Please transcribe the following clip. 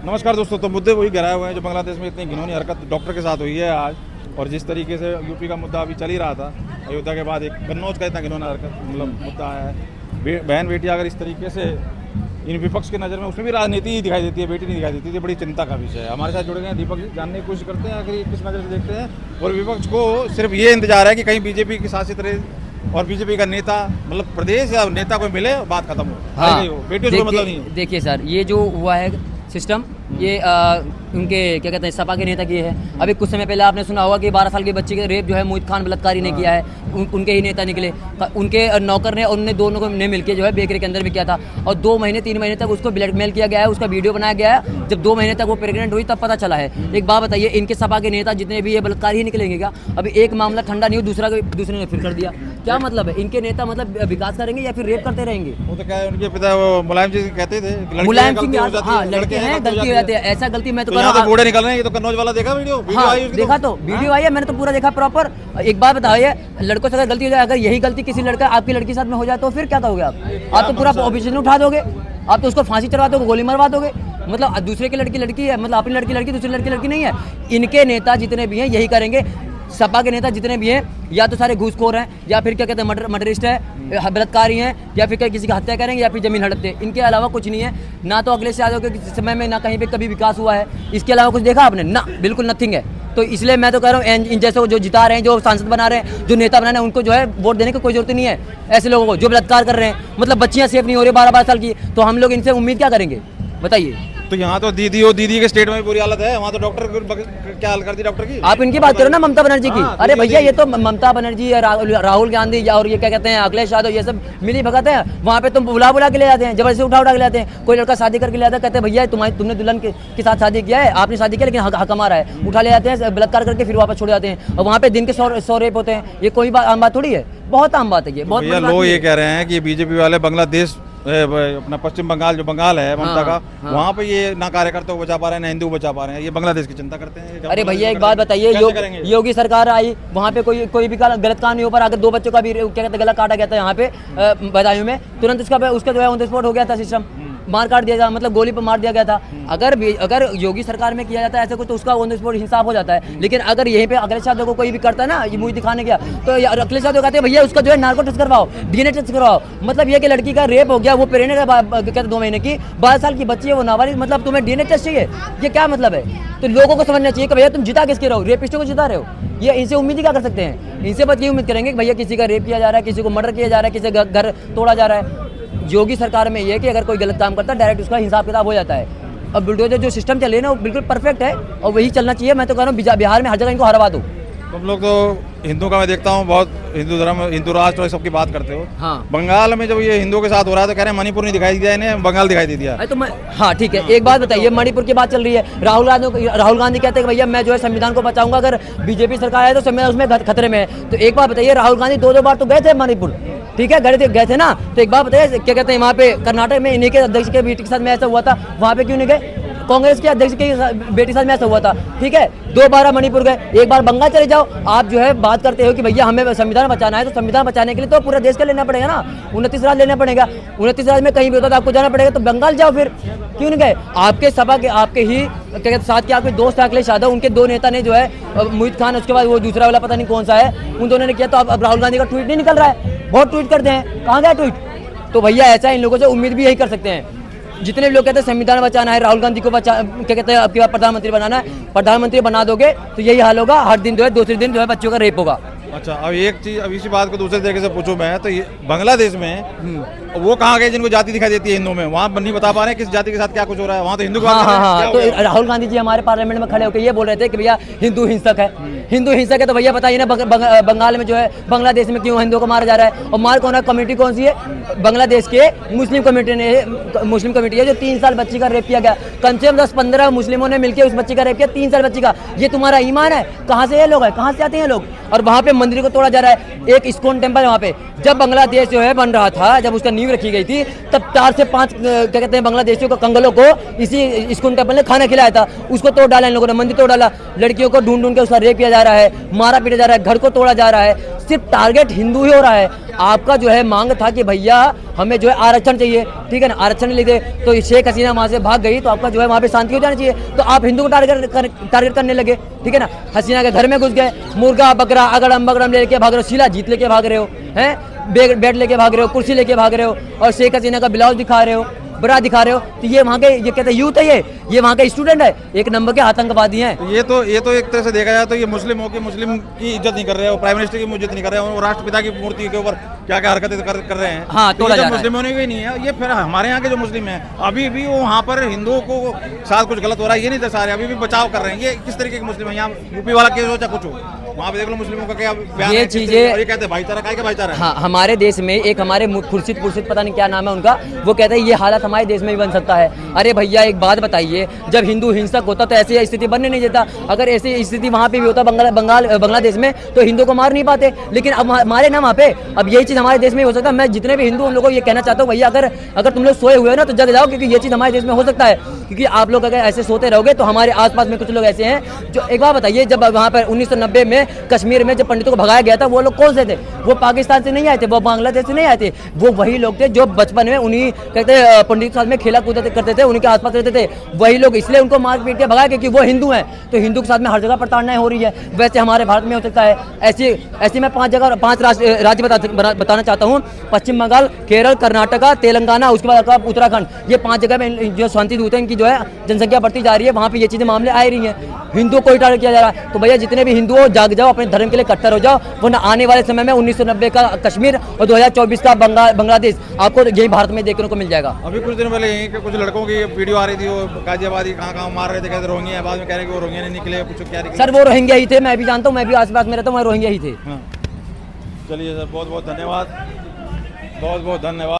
नमस्कार दोस्तों, तो मुद्दे वही गिराए हुए हैं जो बांग्लादेश में इतनी घिनौनी हरकत डॉक्टर के साथ हुई है आज। और जिस तरीके से यूपी का मुद्दा अभी चल ही रहा था, अयोध्या के बाद एक कन्नौज का इतना घिनौना हरकत मतलब मुद्दा है। बहन बेटी अगर इस तरीके से इन विपक्ष की नज़र में, उसमें भी राजनीति ही दिखाई देती है, बेटी नहीं दिखाई देती। ये बड़ी चिंता का विषय है। हमारे साथ जुड़े गए हैं दीपक जी, जानने की कोशिश करते हैं आखिर किस नज़र से देखते हैं। और विपक्ष को सिर्फ ये इंतजार है कि कहीं बीजेपी की शासित रहे और बीजेपी का नेता मतलब प्रदेश या नेता कोई मिले, बात खत्म हो। हाँ, बेटियों से मतलब नहीं है। देखिए सर, ये जो हुआ है सिस्टम, ये उनके क्या कहते हैं सपा के नेता की है। अभी कुछ समय पहले आपने सुना होगा कि 12 साल के बच्चे के रेप जो है मोहित खान बलात्कारी ने किया है। उनके ही नेता निकले, उनके नौकर ने और उनने दोनों को ने मिलकर जो है बेकरी के अंदर भी किया था। और 2 महीने 3 महीने तक उसको ब्लैकमेल किया गया है, उसका वीडियो बनाया गया है। जब 2 महीने तक वो प्रेग्नेंट हुई तब पता चला है। एक बात बताइए, इनके सपा के नेता जितने भी ये बलात्कारी ही निकलेंगे क्या? अभी एक मामला ठंडा नहीं हो, दूसरे ने फिर कर दिया। क्या मतलब है? इनके नेता मतलब विकास करेंगे या फिर रेप करते रहेंगे? वो तो क्या है, उनके पिता वो मुलायम जी कहते थे, मुलायम सिंह, हाँ लड़के हैं, गलती हो जाती है। ऐसा गलती मैं तो यहाँ तो बूढ़े निकल रहे हैं। ये तो कन्नौज वाला देखा वीडियो हाँ, आई देखा तो वीडियो आई है, मैंने तो पूरा देखा प्रॉपर। एक बात बताइए, लड़कों से अगर गलती हो जाए, अगर यही गलती किसी लड़का आपकी लड़की के साथ में हो जाए तो फिर क्या करोगे आप तो पूरा ऑफिस उठा दोगे, आप तो उसको फांसी चढ़वा दोगे, गोली मरवा दोगे। मतलब दूसरे की लड़की है, मतलब अपनी लड़की दूसरी लड़की नहीं है। इनके नेता जितने भी हैं यही करेंगे। सपा के नेता जितने भी हैं या तो सारे घूसखोर हैं, या फिर क्या कहते हैं मर्डरिस्ट है, बलात्कारी हैं, या फिर किसी की हत्या करेंगे, या फिर जमीन हड़पते हैं। इनके अलावा कुछ नहीं है। ना तो अखिलेश यादव के समय में ना कहीं पे कभी विकास हुआ है। इसके अलावा कुछ देखा आपने? ना, बिल्कुल नथिंग है। तो इसलिए मैं तो कह रहा हूँ, इन जैसे जो जिता रहे हैं, जो सांसद बना रहे हैं, जो नेता बना रहे हैं, उनको जो है वोट देने की कोई जरूरत नहीं है। ऐसे लोगों को जो बलात्कार कर रहे हैं, मतलब बच्चियाँ सेफ नहीं हो रही 12-12 साल की, तो हम लोग इनसे उम्मीद क्या करेंगे बताइए? तो यहाँ तो दीदी के स्टेट में बुरी हालत है। वहाँ तो डॉक्टर क्या हाल कर दी डॉक्टर की। आप इनकी बात करो ना, ममता बनर्जी की। अरे भैया, ये तो ममता बनर्जी, राहुल गांधी और ये क्या कहते हैं अखिलेश यादव, ये सब मिली भगत है। वहाँ पे तुम बुला के ले जाते हैं, जबरदस्ती उठा के ले जाते हैं। कोई लड़का शादी करके ले जाता है, कहते हैं भैया तुमने दुल्हन के साथ शादी किया है, आपने शादी किया लेकिन हक हमारा है, उठा ले जाते हैं, बलात्कार करके फिर वापस छोड़ जाते हैं। और वहाँ पे दिन के 100 रेप होते हैं। ये कोई आम बात थोड़ी है, बहुत आम बात है ये। बहुत लोग ये कह रहे हैं कि बीजेपी वाले बांग्लादेश अपना पश्चिम बंगाल जो बंगाल है ममता का, वहाँ पे ये ना कार्यकर्ता को बचा पा रहे हैं, ना हिंदू बचा पा रहे हैं। ये बांग्लादेश की चिंता करते हैं। अरे भैया, एक बात बताइए, योगी सरकार आई, वहाँ पे कोई भी गलत काम नहीं हो पा रहा। अगर 2 बच्चों का भी क्या कहते हैं गला काटा गया था यहाँ पे बदायूं में, तुरंत उसका जो है ऑन द स्पॉट हो गया था सिस्टम, मार काट दिया था, मतलब गोली पर मार दिया गया था। अगर योगी सरकार में किया जाता है ऐसे कुछ, तो उसका ऑन द स्पॉट इंसाफ हो जाता है। लेकिन अगर यहीं पे अखिलेश यादव को कोई भी करता है ना, ये मुझे दिखाने गया, तो अखिलेश यादव कहते हैं भैया उसका जो है नार्को टेस्ट करवाओ, डीएनए टेस्ट करवाओ। मतलब ये कि लड़की का रेप हो गया, वो प्रेग्नेंट है, कहते 2 महीने की, 12 साल की बच्ची है, वो नाबालिग, मतलब तुम्हें डीएनए टेस्ट चाहिए? ये क्या मतलब है? तो लोगों को समझना चाहिए कि भैया तुम जिता किसके रहे हो? रेपिस्टों को जिता रहे हो। ये इनसे उम्मीद ही क्या कर सकते हैं? इनसे बस ये उम्मीद करेंगे कि भैया किसी का रेप किया जा रहा है, किसी को मर्डर किया जा रहा है, किसी का घर तोड़ा जा रहा है। योगी सरकार में ये है कि अगर कोई गलत काम करता है, डायरेक्ट उसका हिसाब किताब हो जाता है। अब बुलडोजर जो सिस्टम चले ना, वो बिल्कुल परफेक्ट है और वही चलना चाहिए। मैं तो कह रहा हूँ बिहार में हर जगह इनको हरवा दो। तुम लोग तो हिंदू का मैं देखता हूँ बहुत, हिंदू धर्म, हिंदू राष्ट्र और सबकी बात करते हो। हाँ। बंगाल में जब ये हिंदुओं के साथ हो रहा है तो कह रहे हैं मणिपुर नहीं दिखाई दिया, इन्हें बंगाल दिखाई दे दिया। तो हाँ ठीक है, एक बात बताइए, मणिपुर की बात चल रही है, राहुल गांधी कहते हैं कि भैया मैं जो है संविधान को बचाऊंगा, अगर बीजेपी सरकार है तो संविधान उसमें खतरे में है। तो एक बात बताइए, राहुल गांधी 2 बार तो गए थे मणिपुर, ठीक है, गए थे ना। तो एक बात बताइए, क्या कहते हैं वहाँ पे कर्नाटक में इन्हीं के अध्यक्ष के बेटी के साथ में ऐसा हुआ था, वहाँ पे क्यों नहीं गए? कांग्रेस के अध्यक्ष की बेटी साथ में ऐसा हुआ था, ठीक है। 2 बार मणिपुर गए, 1 बार बंगाल चले जाओ। आप जो है बात करते हो कि भैया हमें संविधान बचाना है, तो संविधान बचाने के लिए तो पूरे देश का लेना पड़ेगा ना, 29 राज्य लेना पड़ेगा। 29 राज्य में कहीं भी होता तो आपको जाना पड़ेगा, तो बंगाल जाओ फिर, क्यों नहीं गए? आपके सभा के आपके ही साथ के आपके दोस्त अखिलेश यादव, उनके 2 नेता ने जो है मोहित खान, उसके बाद वो दूसरा वाला पता नहीं कौन सा है, उन दोनों ने किया। तो अब राहुल गांधी का ट्वीट नहीं निकल रहा है, बहुत ट्वीट करते हैं, कहाँ गया ट्वीट? तो भैया ऐसा इन लोगों से उम्मीद भी यही कर सकते हैं। जितने भी लोग कहते हैं संविधान बचाना है, राहुल गांधी को क्या कहते हैं आपके बाद प्रधानमंत्री बनाना है, प्रधानमंत्री बना दोगे तो यही हाल होगा। हर दिन जो है, दूसरे दिन जो है बच्चों का रेप होगा। अच्छा, अब एक चीज, अब इसी बात को दूसरे तरीके से पूछूं मैं, तो बांग्लादेश में वो कहाँ गए जिनको जाति दिखाई देती है हिंदू में? वहाँ नहीं बता पा रहे किस जाति के साथ क्या कुछ हो रहा है। वहाँ तो हिंदू हाँ, तो राहुल गांधी जी हमारे पार्लियामेंट में खड़े होकर ये बोल रहे थे कि भैया हिंदू हिंसक है, हिंदू हिंसक है। तो भैया बताइए ना, बंगाल में जो है, बांग्लादेश में क्यों हिंदुओं को मारा जा रहा है? और मार कौन है? कम्युनिटी कौन सी है? बांग्लादेश के मुस्लिम कम्युनिटी है, जो 3 साल बच्ची का रेप किया गया। कम से कम 10-15 मुस्लिमों ने मिलकर उस बच्ची का रेप किया, 3 साल बच्ची का। ये तुम्हारा ईमान है? कहाँ से ये लोग है, कहाँ से आते हैं लोग? और वहाँ पे मंदिर को तोड़ा जा रहा है। एक इस्कॉन टेम्पल है वहाँ पे, जब बांग्लादेश जो है बन रहा था, जब उसका नींव रखी गई थी, तब 4 से 5 क्या कहते हैं बांग्लादेशियों को, कंगलों को इसी इस्कॉन टेम्पल ने खाना खिलाया था। उसको तोड़ डाला इन लोगों ने, मंदिर तोड़ डाला, लड़कियों को ढूंढ के उसका रेप किया जा रहा है, मारा पीटा जा रहा है, घर को तोड़ा जा रहा है। सिर्फ टारगेट हिंदू ही हो रहा है। आपका जो है मांग था कि भैया हमें जो है आरक्षण चाहिए, ठीक है ना, आरक्षण नहीं लेते तो शेख हसीना वहाँ से भाग गई, तो आपका जो है वहाँ पे शांति हो जानी चाहिए, तो आप हिंदू को टारगेट करने लगे, ठीक है ना। हसीना के घर में घुस गए, मुर्गा बकरा अगड़म बगड़म लेके भाग रहे हो, शीला जीत लेके भाग रहे हो, हैं बेड लेके भाग रहे हो, कुर्सी लेके भाग रहे हो, और शेख हसीना का ब्लाउज दिखा रहे हो, बरा दिखा रहे हो। तो ये वहाँ के, ये कहते हैं यूथ है, ये वहाँ के स्टूडेंट है, एक नंबर के आतंकवादी हैं। ये तो एक तरह से देखा जाए तो ये मुस्लिम की इज्जत नहीं कर रहे हैं, प्राइम मिनिस्टर की इज्जत नहीं कर रहे हैं, और राष्ट्रपिता की मूर्ति के ऊपर क्या क्या हरकतें कर रहे हैं। हाँ, तो ये मुस्लिमों ने भी नहीं है, ये फिर हमारे यहाँ के जो मुस्लिम हैं अभी भी वो वहाँ पर हिंदुओं को साथ कुछ गलत हो रहा है ये नहीं दर्शा रहे, अभी भी बचाव कर रहे हैं। ये किस तरीके के मुस्लिम है? यहाँ यूपी वाला केस हो चाहे कुछ हो, वहाँ पे देख लो मुस्लिमों का क्या बयान ये है, चीजें- और ये कहते हैं भाईचारा, काय का भाईचारा है। हाँ, हमारे देश में एक हमारे खुर्शीद पता नहीं क्या नाम है उनका, वो कहते हैं ये हालत हमारे देश में भी बन सकता है। अरे भैया एक बात बताइए, जब हिंदू हिंसक होता तो ऐसी स्थिति बनने नहीं देता। अगर ऐसी स्थिति वहाँ पे भी होता बांग्लादेश में, तो हिंदू को मार नहीं पाते, लेकिन अब हमारे ना वहाँ पे, अब यही चीज़ हमारे देश में हो सकता है। मैं जितने भी हिंदू उन लोगों को ये कहना चाहता हूँ, भैया अगर तुम लोग सोए हुए हो ना तो जग जाओ, क्योंकि ये चीज़ हमारे देश में हो सकता है। क्योंकि आप लोग अगर ऐसे सोते रहोगे तो हमारे आसपास में कुछ लोग ऐसे हैं जो, एक बात बताइए, जब वहाँ पर 1990 में कश्मीर में जब पंडितों को भगाया गया था, वो लोग कौन से थे? वो पाकिस्तान से नहीं आए थे, वो बांग्लादेश से नहीं आए थे, वो वही लोग थे जो बचपन में उन्हीं कहते पंडित के साथ में खेला कूदा करते थे, उनके आसपास रहते थे, वही लोग, इसलिए उनको मार पीट के भगाया क्योंकि वो हिंदू हैं। तो हिंदू के साथ में हर जगह प्रताड़नाएं हो रही है, वैसे हमारे भारत में हो सकता है। ऐसी मैं 5 राज्य बताना चाहता हूँ, पश्चिम बंगाल, केरल, कर्नाटका, तेलंगाना, उसके बाद उत्तराखंड, ये 5 जगह में जो शांति दूत है, इनकी जो है जनसंख्या बढ़ती जा रही है, वहाँ पे ये चीजें मामले आ रही हैं, हिंदू को ही टारगेट किया जा रहा है। तो भैया जितने भी हिंदू हो, जाग जाओ, अपने धर्म के लिए कट्टर हो जाओ, वरना आने वाले समय में 1990 का कश्मीर और 2024 का बांग्लादेश आपको यही भारत में देखने को मिल जाएगा। अभी कुछ दिन पहले यहीं के कुछ लड़कों की वीडियो आ रही थी, वो गाजियाबादी कहाँ मार रहे थे, कहते रोहिंग्या है, बाद में कह रहे हैं कि वो रोहिंग्या नहीं निकले, कुछ क्या निकले। सर वो रोहिंग्या ही थे, मैं भी जानता हूँ, मैं भी आसपास में रहता हूँ, मैं रोहिंग्या ही थे। हाँ, चलिए सर, बहुत बहुत धन्यवाद, बहुत बहुत धन्यवाद।